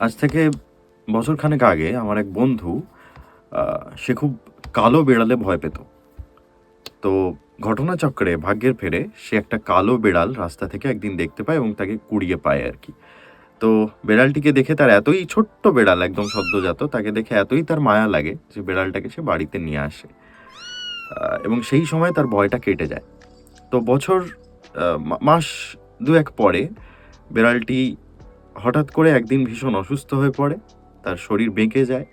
আজ থেকে বছরখানেক আগে আমার এক বন্ধু সে খুব কালো বেড়ালে ভয় পেত। তো ঘটনাচক্রে ভাগ্যের ফেরে সে একটা কালো বেড়াল রাস্তা থেকে একদিন দেখতে পায় এবং তাকে কুড়িয়ে পায় আর কি। তো বেড়ালটিকে দেখে তার এতই ছোট্ট বেড়াল একদম সদ্যজাত, তাকে দেখে এতই তার মায়া লাগে যে বেড়ালটাকে সে বাড়িতে নিয়ে আসে। এবং সেই সময় তার ভয়টা কেটে যায়। তো বছর মাস ২-১ পরে বেড়ালটি হঠাৎ করে একদিন ভীষণ অসুস্থ হয়ে পড়ে। তার শরীর বেঁকে যায়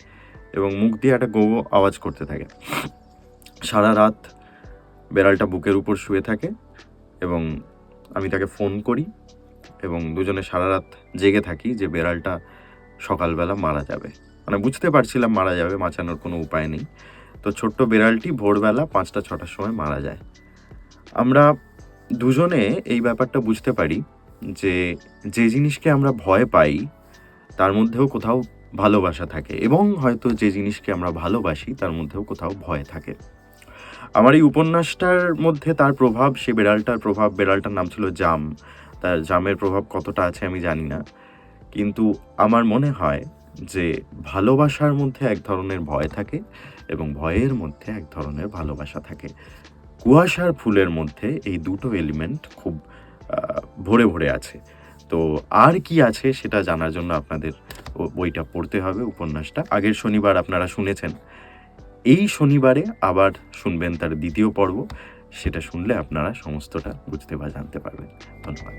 এবং মুখ দিয়ে একটা গো গো আওয়াজ করতে থাকে। সারা রাত বেড়ালটা বুকের উপর শুয়ে থাকে এবং আমি তাকে ফোন করি এবং দুজনে সারা রাত জেগে থাকি যে বেড়ালটা সকালবেলা মারা যাবে। মানে বুঝতে পারছিলাম মারা যাবে, বাঁচানোর কোনো উপায় নেই। তো ছোট্ট বিড়ালটি ভোরবেলা ৫টা-৬টার সময় মারা যায়। আমরা দুজনে এই ব্যাপারটা বুঝতে পারি যে, যে জিনিসকে আমরা ভয় পাই তার মধ্যেও কোথাও ভালোবাসা থাকে এবং হয়তো যে জিনিসকে আমরা ভালোবাসি তার মধ্যেও কোথাও ভয় থাকে। আমার এই উপন্যাসটার মধ্যে তার প্রভাব, সে বেড়ালটার প্রভাব, বেড়ালটার নাম ছিল জাম। তার জামের প্রভাব কতটা আছে আমি জানি না। কিন্তু আমার মনে হয় যে ভালোবাসার মধ্যে এক ধরনের ভয় থাকে এবং ভয়ের মধ্যে এক ধরনের ভালোবাসা থাকে। কুয়াশার ফুলের মধ্যে এই দুটো এলিমেন্ট খুব ভরে, ভরে আছে। তো আর কি আছে সেটা জানার জন্য আপনাদের বইটা পড়তে হবে, উপন্যাসটা। আগের শনিবার আপনারা শুনেছেন। এই শনিবারে আবার শুনবেন তার ২য় পর্ব। সেটা শুনলে আপনারা সমস্তটা বুঝতে বা জানতে পারবেন। ধন্যবাদ।